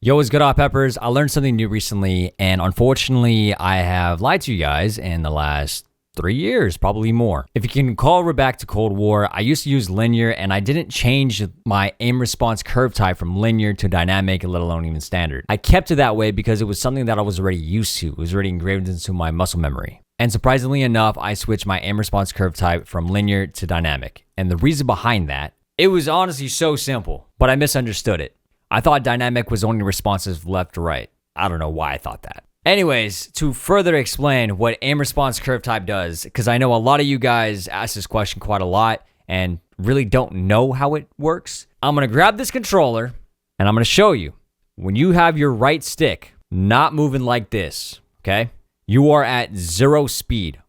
Yo, what's good, peppers? I learned something new recently, and unfortunately, I have lied to you guys in the last 3 years, probably more. If you can recall back to Cold War, I used to use linear, and I didn't change my aim response curve type from linear to dynamic, let alone even standard. I kept it that way because it was something that I was already used to. It was already engraved into my muscle memory. And surprisingly enough, I switched my aim response curve type from linear to dynamic. And the reason behind that, it was honestly so simple, but I misunderstood it. I thought dynamic was only responsive left to right. I don't know why I thought that. Anyways, to further explain what aim response curve type does, because I know a lot of you guys ask this question quite a lot and really don't know how it works, I'm going to grab this controller and I'm going to show you. When you have your right stick not moving like this, okay, you are at 0 speed.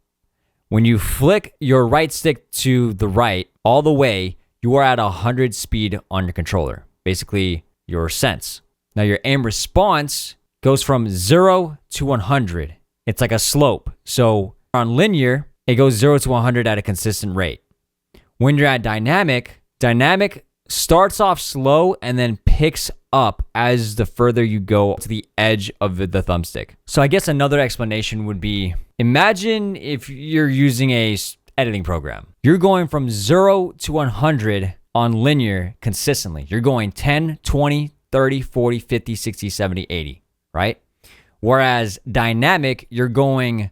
When you flick your right stick to the right all the way, you are at 100 speed on your controller. Basically, your sense. Now your aim response goes from 0 to 100. It's like a slope. So on linear, it goes 0 to 100 at a consistent rate. When you're at dynamic, dynamic starts off slow and then picks up as the further you go to the edge of the thumbstick. So I guess another explanation would be, imagine if you're using a editing program. You're going from 0 to 100 on linear consistently. You're going 10, 20, 30, 40, 50, 60, 70, 80, right? Whereas dynamic, you're going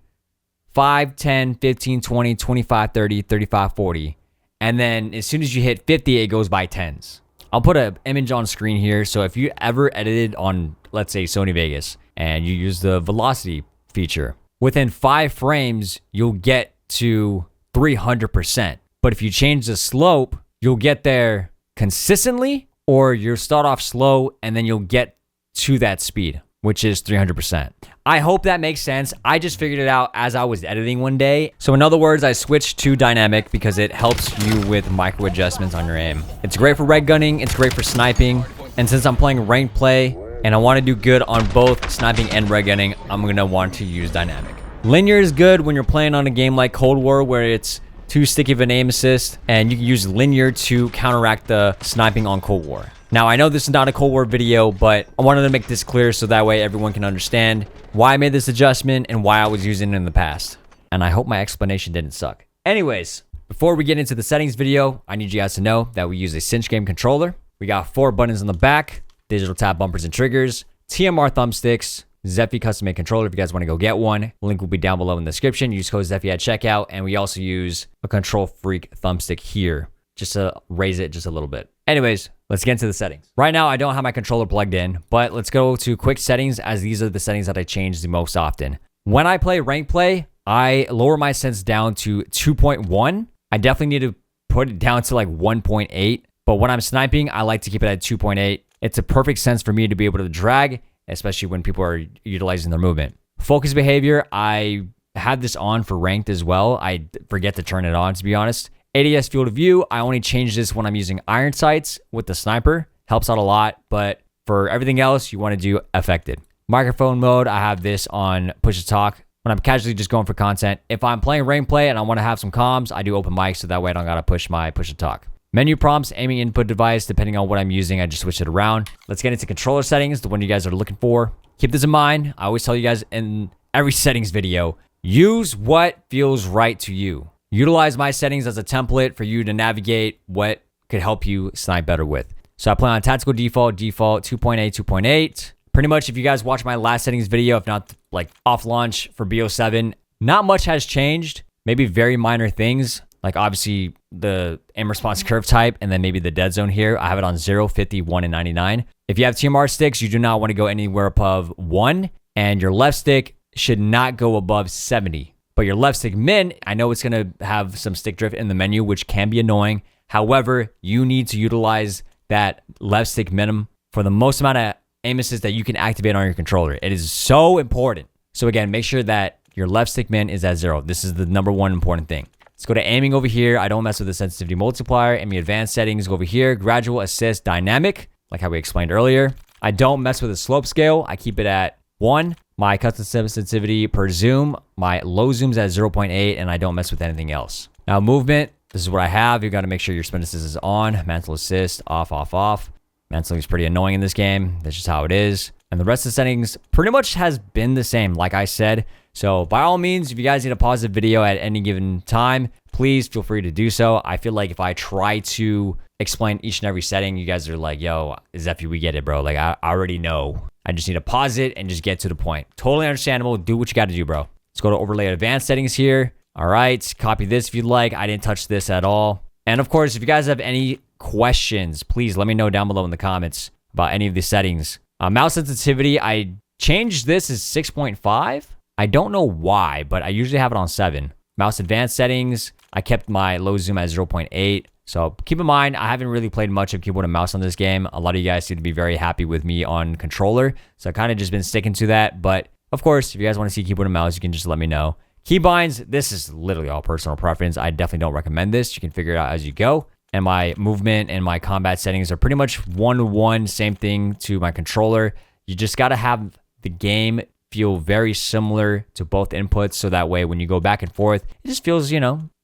5, 10, 15, 20, 25, 30, 35, 40. And then as soon as you hit 50, it goes by tens. I'll put an image on screen here. So if you ever edited on, let's say, Sony Vegas, and you use the velocity feature, within 5 frames, you'll get to 300%. But if you change the slope, you'll get there consistently, or you'll start off slow and then you'll get to that speed, which is 300%. I hope that makes sense. I just figured it out as I was editing one day. So in other words, I switched to dynamic because it helps you with micro adjustments on your aim. It's great for red gunning. It's great for sniping. And since I'm playing ranked play and I want to do good on both sniping and red gunning, I'm going to want to use dynamic. Linear is good when you're playing on a game like Cold War where it's too sticky of an aim assist, and you can use linear to counteract the sniping on Cold War. Now, I know this is not a Cold War video, but I wanted to make this clear so that way everyone can understand why I made this adjustment and why I was using it in the past. And I hope my explanation didn't suck. Anyways, before we get into the settings video, I need you guys to know that we use a cinch game controller. We got 4 buttons on the back, digital tap bumpers and triggers, TMR thumbsticks, Zephy custom-made controller if you guys want to go get one. Link will be down below in the description. Use code Zephy at checkout. And we also use a KontrolFreek thumbstick here just to raise it just a little bit. Anyways, let's get into the settings. Right now, I don't have my controller plugged in, but let's go to quick settings as these are the settings that I change the most often. When I play rank play, I lower my sense down to 2.1. I definitely need to put it down to like 1.8. But when I'm sniping, I like to keep it at 2.8. It's a perfect sense for me to be able to drag, especially when people are utilizing their movement. Focus behavior, I had this on for ranked as well. I forget to turn it on, to be honest. ADS field of view, I only change this when I'm using iron sights with the sniper. Helps out a lot, but for everything else, you want to do affected. Microphone mode, I have this on push to talk when I'm casually just going for content. If I'm playing rank play and I want to have some comms, I do open mic so that way I don't got to push to talk. Menu prompts, aiming input device, depending on what I'm using, I just switch it around. Let's get into controller settings, the one you guys are looking for. Keep this in mind. I always tell you guys in every settings video, use what feels right to you. Utilize my settings as a template for you to navigate what could help you snipe better with. So I play on tactical default 2.8, 2.8. Pretty much if you guys watch my last settings video, if not like off launch for BO7, not much has changed. Maybe very minor things. Like obviously the aim response curve type and then maybe the dead zone here. I have it on 0, 50, 1, and 99. If you have TMR sticks, you do not want to go anywhere above 1. And your left stick should not go above 70. But your left stick min, I know it's going to have some stick drift in the menu, which can be annoying. However, you need to utilize that left stick minimum for the most amount of aim assist that you can activate on your controller. It is so important. So again, make sure that your left stick min is at 0. This is the number one important thing. Let's go to aiming over here. I don't mess with the sensitivity multiplier. Aiming advanced settings, go over here. Gradual assist dynamic, like how we explained earlier. I don't mess with the slope scale. I keep it at 1. My custom sensitivity per zoom, my low zoom's at 0.8, and I don't mess with anything else. Now movement, this is what I have. You got to make sure your spin assist is on. Mantle assist, off, off, off. Mouse is pretty annoying in this game. That's just how it is. And the rest of the settings pretty much has been the same, like I said. So by all means, if you guys need to pause the video at any given time, please feel free to do so. I feel like if I try to explain each and every setting, you guys are like, yo, Zephy, we get it, bro. Like, I already know. I just need to pause it and just get to the point. Totally understandable. Do what you got to do, bro. Let's go to overlay advanced settings here. All right, copy this if you'd like. I didn't touch this at all. And of course, if you guys have any questions, please let me know down below in the comments about any of the settings. Mouse sensitivity, I changed this as 6.5. I don't know why, but I usually have it on 7. Mouse advanced settings, I kept my low zoom at 0.8. So keep in mind, I haven't really played much of keyboard and mouse on this game. A lot of you guys seem to be very happy with me on controller. So I kind of just been sticking to that. But of course, if you guys want to see keyboard and mouse, you can just let me know. Keybinds, this is literally all personal preference. I definitely don't recommend this. You can figure it out as you go. And my movement and my combat settings are pretty much one-to-one, same thing to my controller. You just got to have the game feel very similar to both inputs. So that way, when you go back and forth, it just feels,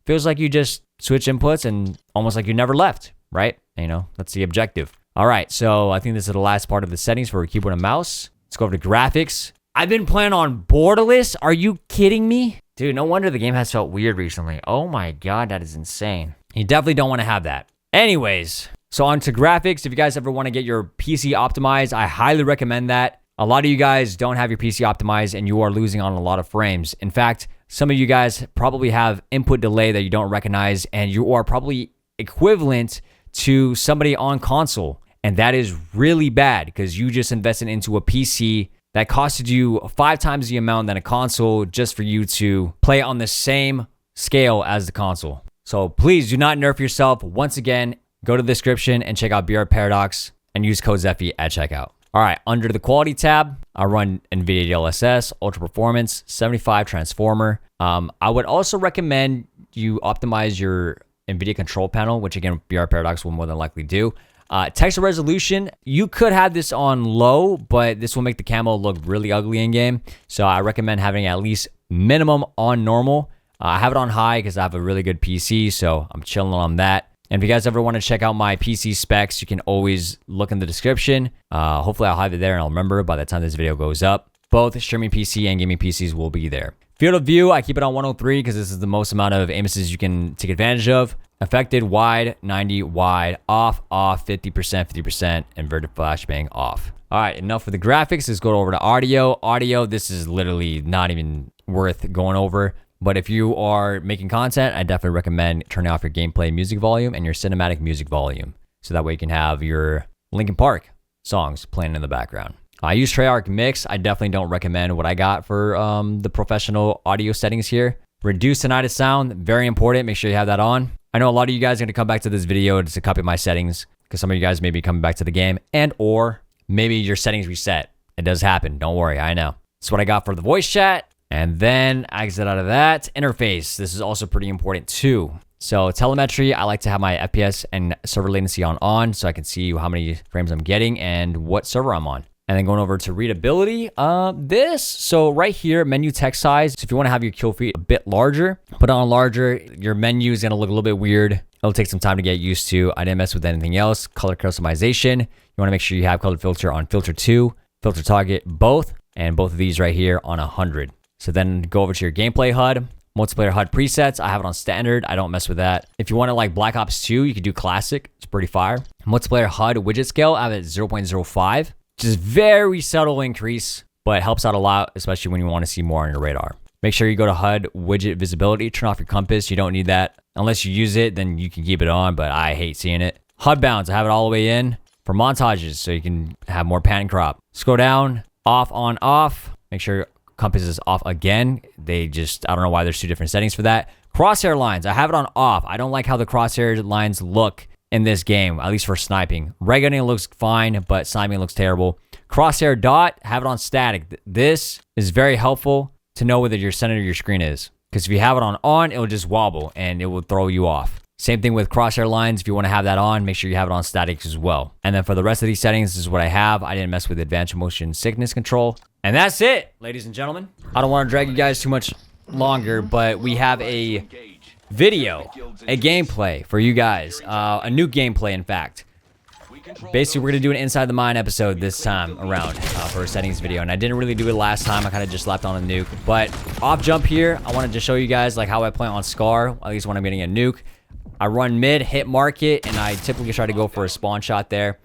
feels like you just switch inputs and almost like you never left, right? That's the objective. All right, so I think this is the last part of the settings for keyboard and mouse. Let's go over to graphics. I've been playing on borderless. Are you kidding me? Dude, no wonder the game has felt weird recently. Oh my God, that is insane. You definitely don't want to have that. Anyways, so on to graphics. If you guys ever want to get your PC optimized, I highly recommend that. A lot of you guys don't have your PC optimized and you are losing on a lot of frames. In fact, some of you guys probably have input delay that you don't recognize, and you are probably equivalent to somebody on console. And that is really bad because you just invested into a PC that costed you 5 times the amount than a console just for you to play on the same scale as the console. So please do not nerf yourself. Once again, go to the description and check out BRParadox and use code Zephy at checkout. All right, under the quality tab, I run NVIDIA DLSS, Ultra Performance, 75 Transformer. I would also recommend you optimize your NVIDIA control panel, which again, BRParadox will more than likely do. Texture resolution, you could have this on low, but this will make the camo look really ugly in game. So I recommend having at least minimum on normal. I have it on high because I have a really good PC, so I'm chilling on that. And if you guys ever want to check out my PC specs, you can always look in the description. Hopefully I'll have it there and I'll remember by the time this video goes up. Both streaming PC and gaming PCs will be there. Field of view, I keep it on 103 because this is the most amount of aim assists you can take advantage of. Affected, wide, 90, wide, off, 50%, 50%, inverted flashbang, off. All right, enough for the graphics. Let's go over to audio. Audio, this is literally not even worth going over. But if you are making content, I definitely recommend turning off your gameplay music volume and your cinematic music volume. So that way you can have your Linkin Park songs playing in the background. I use Treyarch Mix. I definitely don't recommend what I got for the professional audio settings here. Reduce tinnitus sound, very important. Make sure you have that on. I know a lot of you guys are going to come back to this video to copy my settings because some of you guys may be coming back to the game and or maybe your settings reset. It does happen. Don't worry. I know. That's what I got for the voice chat. And then I exit out of that. Interface. This is also pretty important too. So telemetry, I like to have my FPS and server latency on so I can see how many frames I'm getting and what server I'm on. And then going over to readability, so right here, menu text size. So if you want to have your kill feed a bit larger, put it on larger, your menu is going to look a little bit weird. It'll take some time to get used to. I didn't mess with anything else. Color customization. You want to make sure you have color filter on filter 2, filter target both, and both of these right here on 100. So then go over to your gameplay HUD, multiplayer HUD presets. I have it on standard. I don't mess with that. If you want to like Black Ops 2, you could do classic. It's pretty fire. Multiplayer HUD widget scale, I have it at 0.05. Which is very subtle increase, but it helps out a lot, especially when you want to see more on your radar. Make sure you go to HUD widget visibility, turn off your compass. You don't need that. Unless you use it, then you can keep it on, but I hate seeing it. HUD bounds, I have it all the way in for montages, so you can have more pan and crop. Scroll down, off, on, off. Make sure your compass is off again. I don't know why there's 2 different settings for that. Crosshair lines, I have it on off. I don't like how the crosshair lines look in this game, at least for sniping. Ray gunning looks fine, but sniping looks terrible. Crosshair dot, have it on static. This is very helpful to know whether your center of your screen is. Because if you have it on, it'll just wobble and it will throw you off. Same thing with crosshair lines. If you want to have that on, make sure you have it on static as well. And then for the rest of these settings, this is what I have. I didn't mess with advanced motion sickness control. And that's it, ladies and gentlemen. I don't want to drag you guys too much longer, but we have a video, a gameplay for you guys, a new gameplay in fact. basically we're gonna do an inside the mine episode this time around for a settings video, and I didn't really do it last time. I kind of just slapped on a nuke, but off jump here, I wanted to show you guys like how I play on SoaR, at least when I'm getting a nuke. I run mid, hit market, and I typically try to go for a spawn shot there.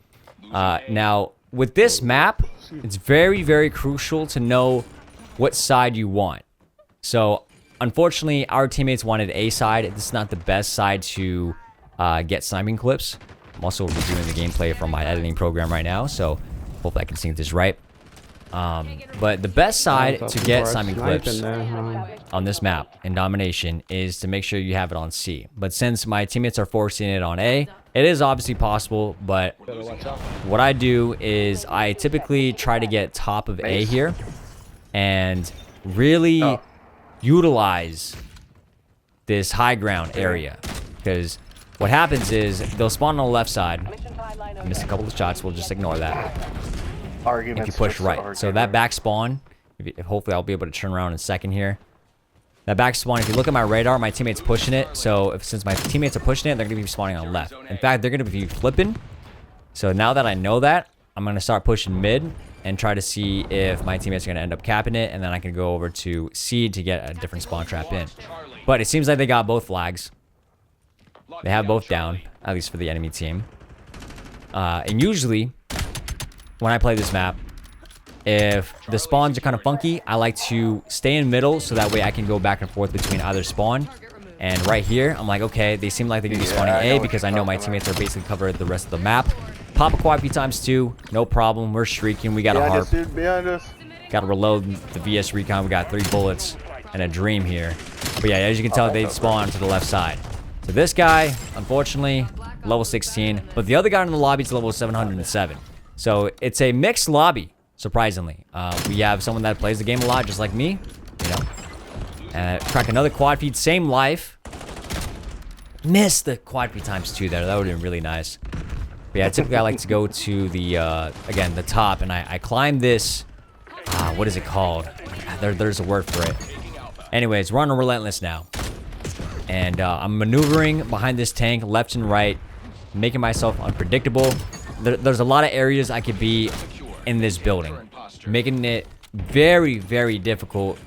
Now with this map, it's very, very crucial to know what side you want. So unfortunately, our teammates wanted A side. This is not the best side to get sniping clips. I'm also reviewing the gameplay from my editing program right now, so hopefully I can sync this right. But the best side to get sniping clips on this map in domination is to make sure you have it on C. But since my teammates are forcing it on A, it is obviously possible, but what I do is I typically try to get top of A here and really utilize this high ground area, because what happens is they'll spawn on the left side. Missed a couple of shots, we'll just ignore that. If you push right, so that back spawn, hopefully I'll be able to turn around in a second here. That back spawn, if you look at my radar, my teammate's pushing it. So since my teammates are pushing it, they're gonna be spawning on left. In fact, they're gonna be flipping. So now that I know that, I'm gonna start pushing mid and try to see if my teammates are going to end up capping it, and then I can go over to C to get a different spawn trap in. But it seems like they got both flags. They have both down, at least for the enemy team. And usually, when I play this map, if the spawns are kind of funky, I like to stay in middle so that way I can go back and forth between either spawn. And right here, I'm like, okay, they seem like they're going to be spawning A because I know my teammates are basically covered the rest of the map. Pop a quad ×2, no problem. We're streaking. We got a harp. Got to reload the VS Recon. We got 3 bullets and a dream here. But yeah, as you can tell, they spawn to the left side. So this guy, unfortunately, level 16. But the other guy in the lobby is level 707. So it's a mixed lobby, surprisingly. We have someone that plays the game a lot, just like me. You know. Crack another quad feed, same life. Missed the quad feed ×2 there. That would have been really nice. But yeah, typically I like to go to the, again, the top, and I climb this, what is it called? There's a word for it. Anyways, we're on a relentless now. And I'm maneuvering behind this tank, left and right, making myself unpredictable. There's a lot of areas I could be in this building, making it very, very difficult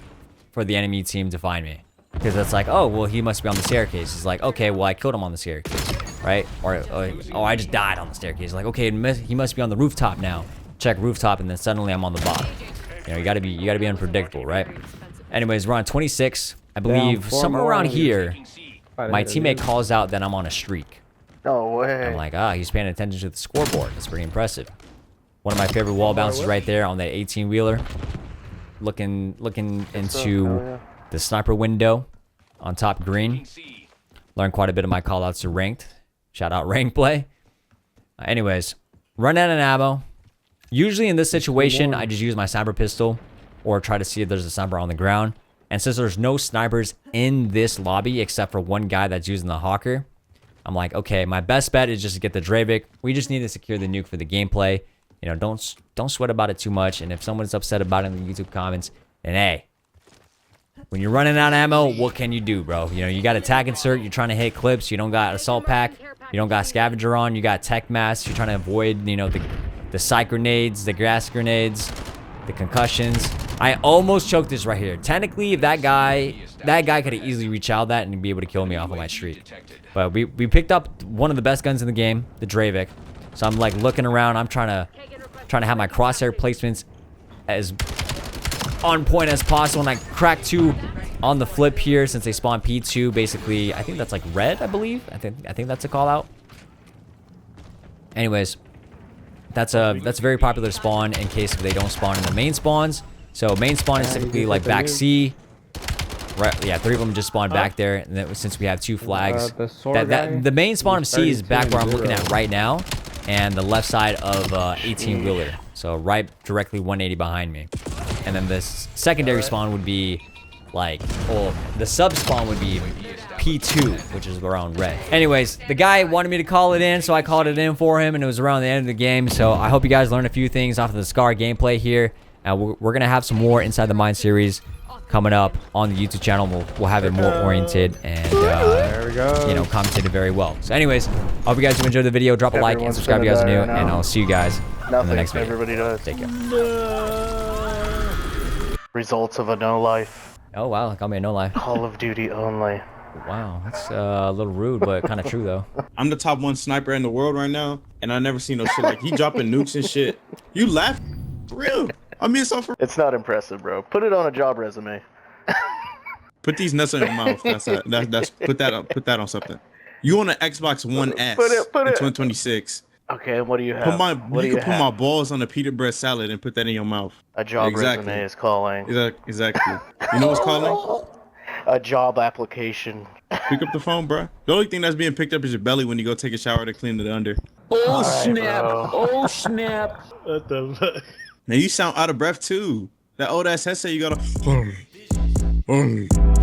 for the enemy team to find me. Because it's like, oh, well, he must be on the staircase. It's like, okay, well, I killed him on the staircase, right? Or oh, I just died on the staircase. Like, okay, he must be on the rooftop now. Check rooftop, and then suddenly I'm on the bottom. You know, you gotta be unpredictable, right? Anyways, we're on 26. I believe somewhere around here, my teammate calls out that I'm on a streak. No way. I'm like, he's paying attention to the scoreboard. That's pretty impressive. One of my favorite wall bounces right there on that 18-wheeler. Looking into the sniper window on top green. Learned quite a bit of my callouts to ranked. Shout out rank play. Anyways, run out of ammo. Usually in this situation, I just use my sniper pistol or try to see if there's a sniper on the ground. And since there's no snipers in this lobby except for one guy that's using the Hawker, I'm like, okay, my best bet is just to get the Dravik. We just need to secure the nuke for the gameplay. You know, don't sweat about it too much. And if someone's upset about it in the YouTube comments, then hey, when you're running out of ammo, what can you do, bro? You know, you got a tag insert, you're trying to hit clips, you don't got assault pack, you don't got scavenger on, you got tech mask, you're trying to avoid, you know, the psych grenades, the gas grenades, the concussions. I almost choked this right here. Technically, if that guy could have easily reached out that and be able to kill me off of my streak. But we picked up one of the best guns in the game, the Dravik. So I'm like looking around, I'm trying to have my crosshair placements as on point as possible, and I cracked 2 on the flip here since they spawn P2. Basically, I think that's like red, I believe. I think that's a call out. Anyways, that's a very popular spawn in case if they don't spawn in the main spawns. So main spawn is typically like back C. Right, yeah, 3 of them just spawned back there, and then, since we have 2 flags, the main spawn of C is back where I'm looking at right now, and the left side of 18-wheeler. So right directly 180 behind me. And then this secondary spawn would be like, well, the sub spawn would be P2, which is around red. Anyways, the guy wanted me to call it in, so I called it in for him, and it was around the end of the game. So I hope you guys learned a few things off of the SoaR gameplay here. We're gonna have some more Inside the Mind series coming up on the YouTube channel. We'll have it more oriented and there we go. you know, commentated very well. So anyways, I hope you guys have enjoyed the video. Drop a like and subscribe if you guys are new, and I'll see you guys in the next video. Everybody does. Take care. Results of a no life. Oh wow, got me a no life. Call of Duty only. Wow, that's a little rude, but kind of true though. I'm the top 1 sniper in the world right now, and I never seen no shit like he dropping nukes and shit. You laugh? For real? I mean, it's all for. It's not impressive, bro. Put it on a job resume. Put these nuts in your mouth. That's put that on something. You on an Xbox One S Put in it. 2026. Okay, what do you have? You can put my balls on a pita bread salad and put that in your mouth. A job resume is calling. Exactly. You know what's calling? A job application. Pick up the phone, bro. The only thing that's being picked up is your belly when you go take a shower to clean it under. Oh right, snap! bro. Oh snap! What the fuck? Man, you sound out of breath too. That old ass headset you got on.